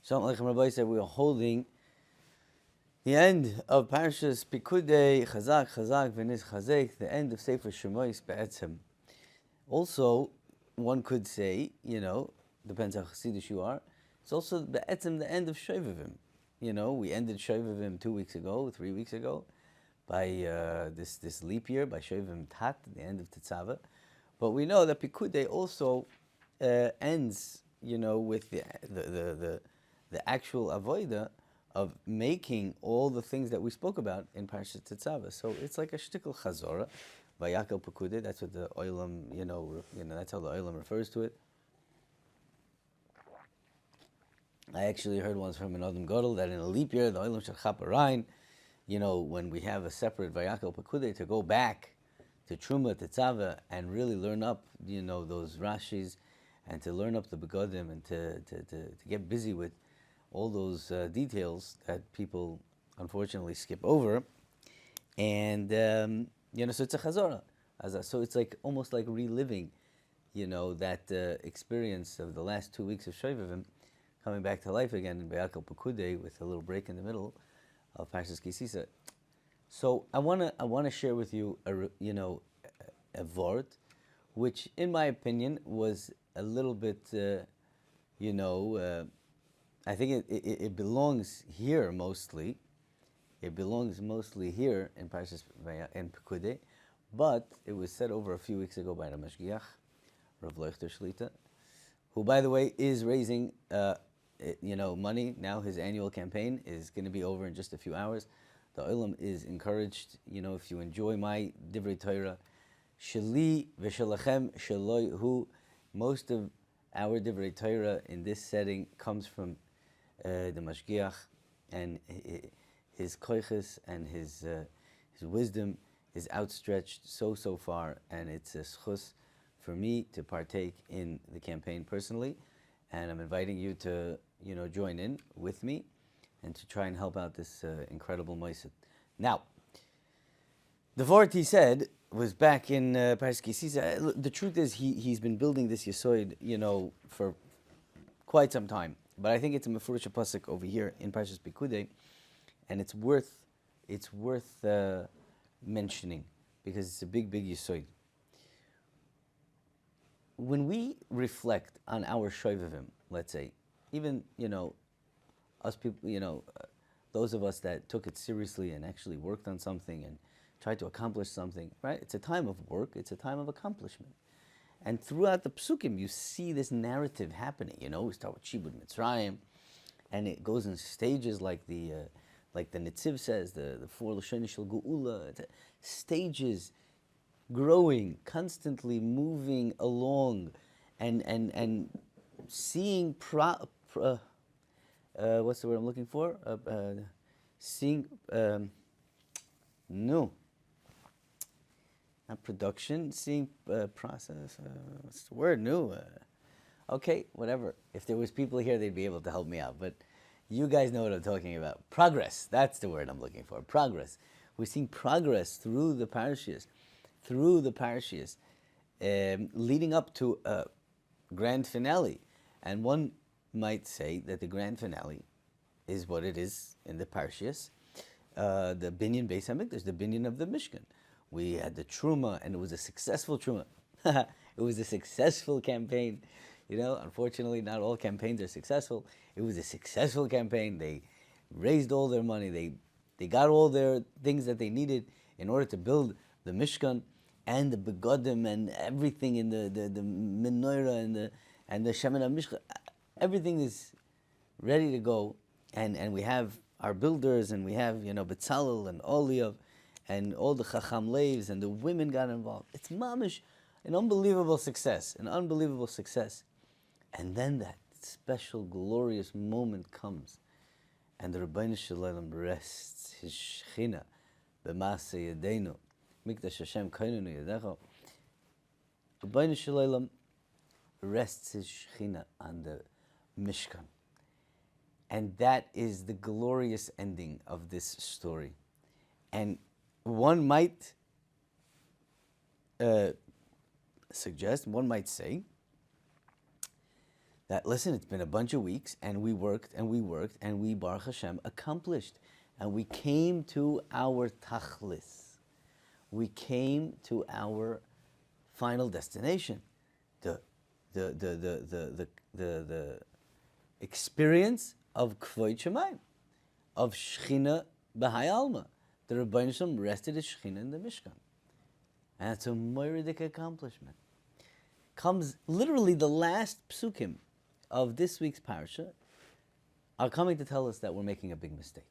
Shalom Aleichem Rabbi said we are holding the end of Parashas Pekudei, Chazak, V'nis Chazek, the end of Sefer Shemois Be'etzem. Also, one could say, depends how Chassidish you are, it's also Be'etzem the end of Shovavim. We ended Shovavim 2 weeks ago, 3 weeks ago, by this leap year, by Shovavim Tat, the end of Tetzaveh. But we know that Pekudei also ends, with the actual avoida of making all the things that we spoke about in Parashat Tetzaveh. So it's like a shtickle chazora, Vayakel Pekudei. That's what the Olam, that's how the Olam refers to it. I actually heard once from an Adam Gadol that in a leap year, the Olam shel Chaparain, when we have a separate Vayakel Pekudei, to go back to Truma, Tetzaveh, and really learn up, those Rashis, and to learn up the Begodim, and to get busy with all those details that people unfortunately skip over. And, so it's a chazorah. So it's like almost like reliving, that experience of the last 2 weeks of Shovavim, coming back to life again in Be'akel Pekudei with a little break in the middle of Parshas Kisisa. So I wanna share with you a vort, which in my opinion was a little bit, I think it belongs here mostly. It belongs mostly here in Parshas in Pekudei, but it was said over a few weeks ago by the Mashgiach, Rav Leuchter Shlita, who, by the way, is raising money. Now his annual campaign is going to be over in just a few hours. The Olam is encouraged, if you enjoy my Divrei Torah, Sheli v'shelachem sheloi hu, most of our Divrei Torah in this setting comes from the Mashgiach, and his koiches and his wisdom is outstretched so far, and it's a schus for me to partake in the campaign personally, and I'm inviting you to join in with me and to try and help out this incredible moiset. Now, the vort he said was back in Parshas Kisisa. The truth is he's been building this Yesoid, for quite some time. But I think it's a Mefurish Pasuk over here in Parshas Pekudei, and it's worth mentioning because it's a big Yesoid. When we reflect on our Shovavim, let's say, even us people, those of us that took it seriously and actually worked on something and tried to accomplish something, right? It's a time of work. It's a time of accomplishment. And throughout the psukim, you see this narrative happening. We start with Shibud Mitzrayim, and it goes in stages like the Netziv says, the 4 Lashonis Shel Geula, stages growing, constantly moving along, and seeing what's the word I'm looking for? Seeing no. Not production, seeing process, what's the word? New. Okay, whatever. If there was people here, they'd be able to help me out. But you guys know what I'm talking about. Progress, that's the word I'm looking for. Progress. We're seeing progress through the parashiyas, leading up to a grand finale. And one might say that the grand finale is what it is in the parashiyas. The binyan Beis Hamikdash, the binyan of the Mishkan. We had the Truma, and it was a successful Truma. It was a successful campaign. Unfortunately, not all campaigns are successful. It was a successful campaign. They raised all their money. They got all their things that they needed in order to build the Mishkan and the Begodim and everything in the menorah and the Sheminah Mishkan. Everything is ready to go, and we have our builders, and we have Betzalel and Oliav, and all the Chacham Leivs, and the women got involved. It's mamish, an unbelievable success. And then that special, glorious moment comes, and the Rebbeinu Shalom rests his Shechina b'Maaseh Yadeinu, Mikdash Hashem Kainenu Yadecho. Rebbeinu Shalom rests his Shechina on the Mishkan. And that is the glorious ending of this story. And one might suggest, one might say, that, listen, it's been a bunch of weeks, and we worked and we worked, and we, Baruch Hashem, accomplished. And we came to our tachlis. We came to our final destination. The, the experience of Kvoid Shemayim, of Shechina B'hai Alma. The Rebbeinu Shalom rested his Shechina in the Mishkan. And it's a moiridic accomplishment. Comes literally the last psukim of this week's parsha are coming to tell us that we're making a big mistake.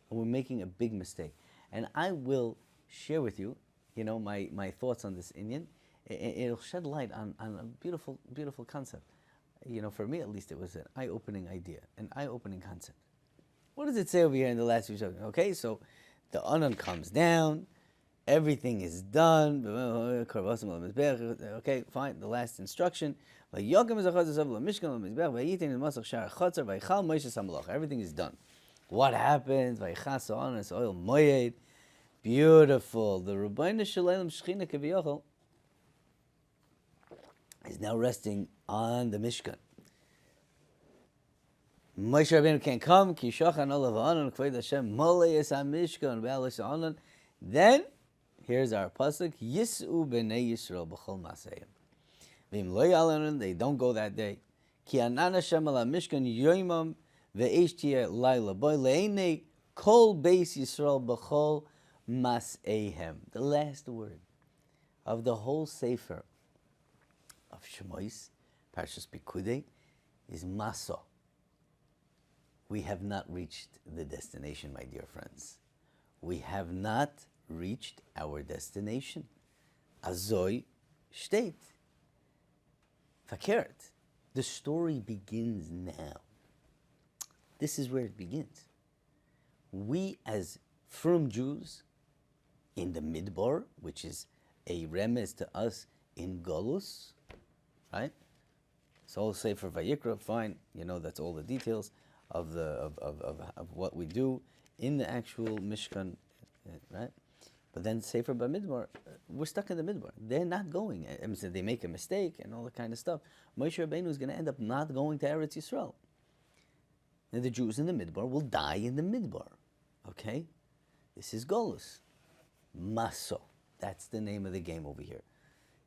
And we're making a big mistake. And I will share with you, my thoughts on this Inyan. It'll shed light on a beautiful, beautiful concept. For me at least, it was an eye-opening idea, an eye-opening concept. What does it say over here in the last few chapters? Okay, so the Anan comes down, everything is done. Okay, fine. The last instruction. Everything is done. What happens? Beautiful. The Rebbeinu Shalom Shechina Kaviyachol is now resting on the Mishkan. Moshe Rabbeinu can't come. Ki shachan olav ha'anan k'vod Hashem molei es ha'mishkan ve'alos ha'anan. Then, here's our pasuk: Yis'u b'nei Yisrael b'chol masayim. V'im lo ya'alanan, they don't go that day. Ki anan Hashem al ha'mishkan yoimam ve'esh tiyeh laila boy le'enei kol beis Yisrael b'chol masayim. The last word of the whole sefer of Shemois, Parshas Pekudei, is Maso. We have not reached the destination, my dear friends. We have not reached our destination. Azoi steht. Verkehrt. The story begins now. This is where it begins. We, as firm Jews, in the Midbar, which is a remez to us in Golus, right? It's all Sefer Vayikra, fine. That's all the details of what we do in the actual Mishkan, right? But then Sefer Bamidbar, we're stuck in the Midbar. They're not going. So they make a mistake and all that kind of stuff. Moshe Rabbeinu is going to end up not going to Eretz Yisrael. And the Jews in the Midbar will die in the Midbar. Okay? This is Golus. Maso. That's the name of the game over here.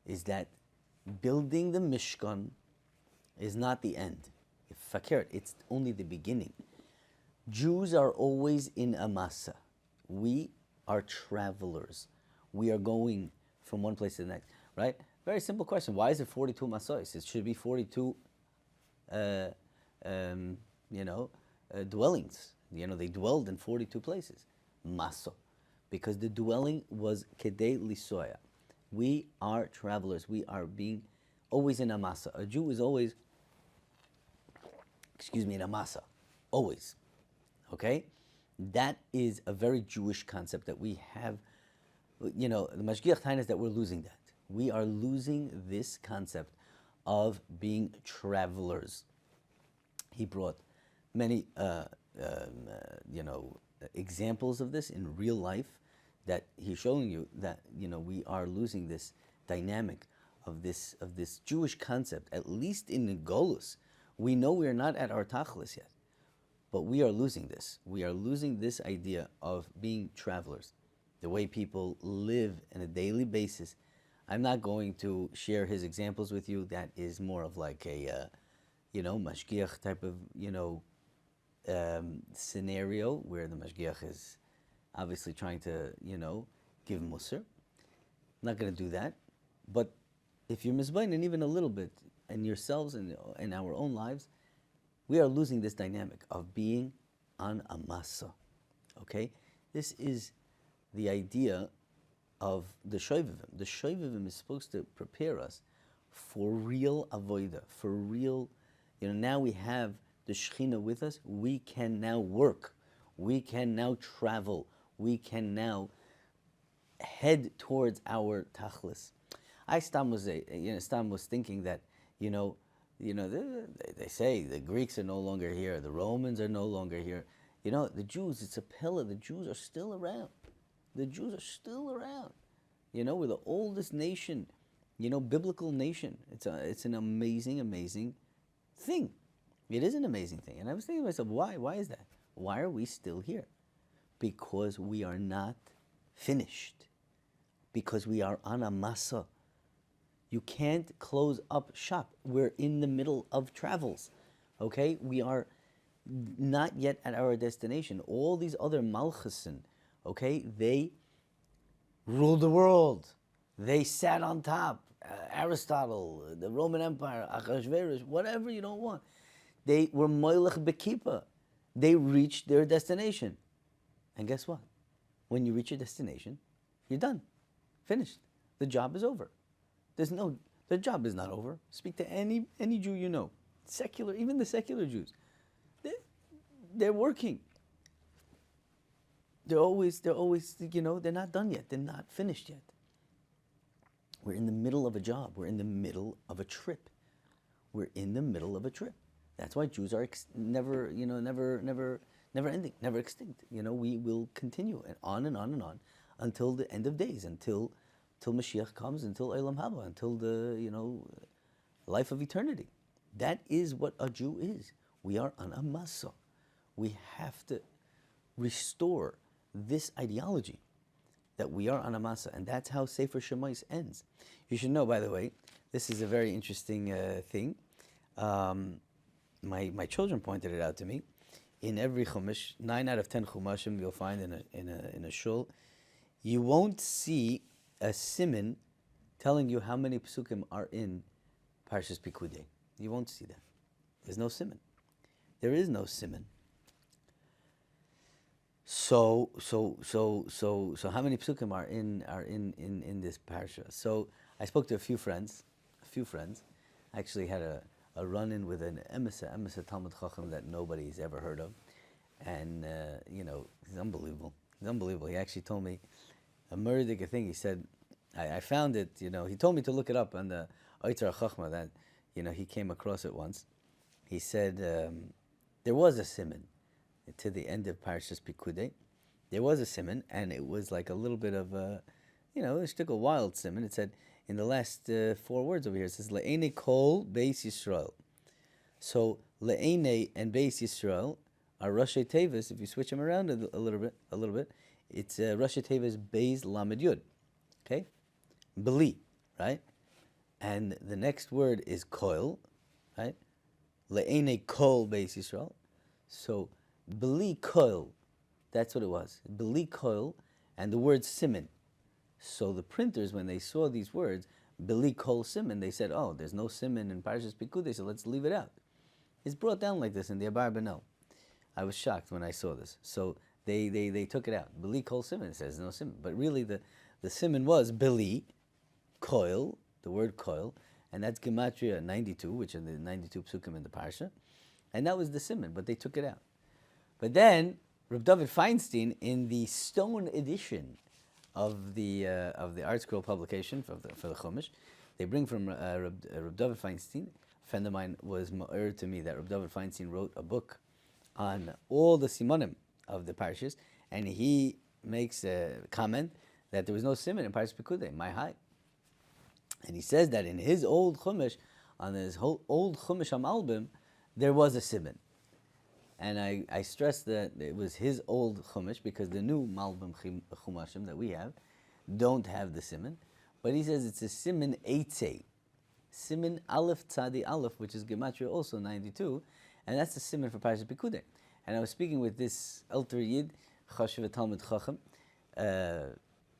Is that building the Mishkan is not the end. Fakir, it's only the beginning. Jews are always in a masa. We are travelers. We are going from one place to the next, right? Very simple question. Why is it 42 masos? It should be 42, dwellings. They dwelled in 42 places. Maso. Because the dwelling was kedei lisoya. We are travelers. We are being always in a masa. A Jew is always, in a masa. Always. Okay? That is a very Jewish concept that we have. The Mashgiach Tain is that we're losing that. We are losing this concept of being travelers. He brought many, examples of this in real life, that he's showing you that we are losing this dynamic of this Jewish concept. At least in the Golus, we know we are not at our tachlis yet, but we are losing this. We are losing this idea of being travelers, the way people live on a daily basis. I'm not going to share his examples with you. That is more of like a, mashgiach type of, scenario where the mashgiach is obviously trying to, give musar. I'm not going to do that. But if you're mizbainin even a little bit in yourselves and in our own lives, we are losing this dynamic of being on a masa. Okay? This is the idea of the shoivivim. The shoivivim is supposed to prepare us for real avoida, for real, now we have the Shekhinah with us. We can now work. We can now travel. We can now head towards our tachlis. Stam was thinking that, they say the Greeks are no longer here, the Romans are no longer here. The Jews, it's a pillar. The Jews are still around. The Jews are still around. We're the oldest nation, biblical nation. It's an amazing, amazing thing. It is an amazing thing. And I was thinking to myself, why? Why is that? Why are we still here? Because we are not finished. Because we are on a masa. You can't close up shop. We're in the middle of travels. Okay? We are not yet at our destination. All these other malchusin, okay, they ruled the world. They sat on top. Aristotle, the Roman Empire, Achashverosh, whatever you don't want. They were moilech bekipa. They reached their destination. And guess what? When you reach your destination, you're done. Finished. The job is over. The job is not over. Speak to any Jew you know. Secular, even the secular Jews. They're working. They're always, they're not done yet. They're not finished yet. We're in the middle of a job. We're in the middle of a trip. We're in the middle of a trip. That's why Jews are never ending, never extinct. We will continue and on and on and on until the end of days, until Mashiach comes, until Olam Haba, until the life of eternity. That is what a Jew is. We are on a masa. We have to restore this ideology that we are on a masa, and that's how Sefer Shemais ends. You should know, by the way, this is a very interesting thing. My children pointed it out to me. In every chumash, 9 out of 10 chumashim you'll find in a shul, you won't see a siman telling you how many psukim are in Parshas Pekudei. You won't see that. There's no siman. There is no siman. So how many psukim are in this parsha? So I spoke to a few friends. I actually had a run-in with an emissary Talmud Chacham that nobody's ever heard of, and he's unbelievable. He's unbelievable. He actually told me a murdic thing. He said, I found it. He told me to look it up on the Oitzar Chachma that he came across it once. He said there was a siman to the end of Parshas Pekudei. There was a siman, and it was like a little bit of a, it took a wild siman. It said in the last 4 words over here, it says Le'ene Kol Beis Yisrael. So Le'ene and Beis Yisrael are Rashi Tevis. If you switch them around a little bit, it's Rashi Tevis Beis Lamed Yud. Okay, Beli, right? And the next word is Koil, right? Le'ene Kol Beis Yisrael. So Beli Koil, that's what it was. Beli Koil, and the word Siman. So the printers, when they saw these words, Beli Kol Siman, they said, oh, there's no Siman in Parshas Pekudei, so let's leave it out. It's brought down like this in the Abar Benel. I was shocked when I saw this. So they took it out. Beli Kol Siman, it says no Siman. But really the Siman was Beli Koil, the word Koil, and that's Gematria 92, which are the 92 psukim in the Parsha. And that was the Siman, but they took it out. But then, Reb David Feinstein, in the stone edition of the Art Scroll publication for the Chumash, they bring from Reb David Feinstein. A friend of mine was ma'ir to me that Reb David Feinstein wrote a book on all the simonim of the parashas, and he makes a comment that there was no siman in Parshas Pekudei, my high. And he says that in his old Chumash, on his whole old Chumash Hamalbim, there was a siman. And I stress that it was his old Chumash, because the new Malbim Chumashim that we have don't have the siman. But he says it's a siman eitzei. Siman Aleph Tzadi Aleph, which is Gematria also 92, and that's the siman for Parashat Pekudei. And I was speaking with this Elter Yid, Chashuv Talmud Chacham,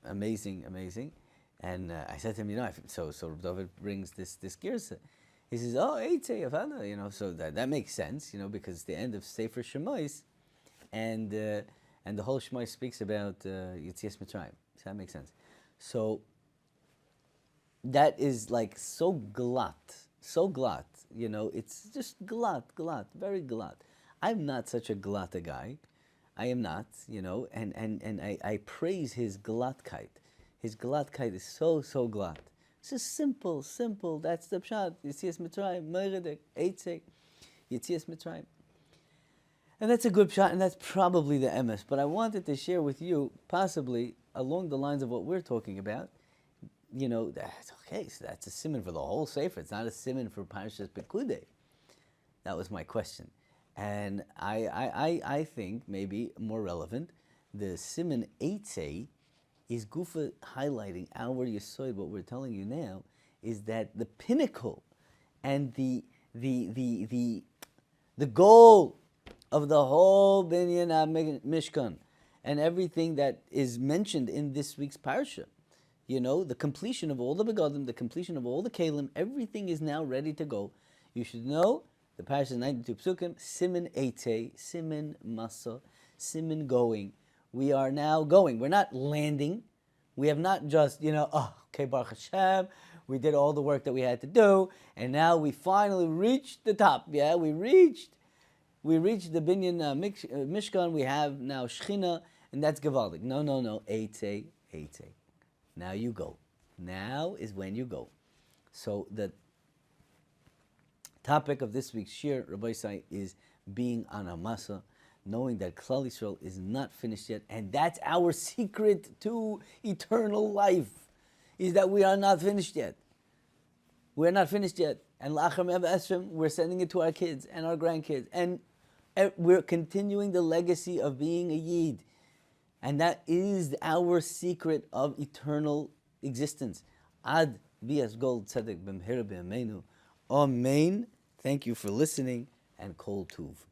amazing. And I said to him, so David brings this girsa. He says, oh, Eitzei Avada, so that makes sense, because it's the end of Sefer Shemais, and the whole Shemais speaks about Yetzias Mitzrayim. So that makes sense. So that is like so glat, it's just glat, very glat. I'm not such a glata guy. I am not, and I praise his glatkeit. His glatkeit is so glat. It's just simple. That's the pshat. Yetzias Mitzrayim, Meredek, Eitzek, Yetzias Mitzrayim. And that's a good pshat, and that's probably the emes. But I wanted to share with you, possibly along the lines of what we're talking about. That's okay. So that's a siman for the whole sefer. It's not a siman for Parshas Pekudei. That was my question. And I think maybe more relevant, the Siman Eitze is Gufa highlighting our Yesod. What we're telling you now is that the pinnacle and the goal of the whole Binyan Mishkan and everything that is mentioned in this week's parsha, the completion of all the begadim, the completion of all the kalim, everything is now ready to go. You should know the parsha is 92 psukim, simin eite, simin masa, simin going. We are now going. We're not landing. We have not just, okay, Baruch Hashem, we did all the work that we had to do, and now we finally reached the top. Yeah, we reached the Binyan Mishkan. We have now Shechina, and that's Gevaldik. No, Eite. Now you go. Now is when you go. So the topic of this week's Shir, Rabbi Isai, is being on a masa, knowing that Klal Yisrael is not finished yet, and that's our secret to eternal life, is that we are not finished yet. We're not finished yet. And La'achar Me'av Esrim, we're sending it to our kids and our grandkids. And we're continuing the legacy of being a Yid. And that is our secret of eternal existence. Ad bias gold tzedek b'mhera b'yameinu. Amen. Thank you for listening, and kol tuv.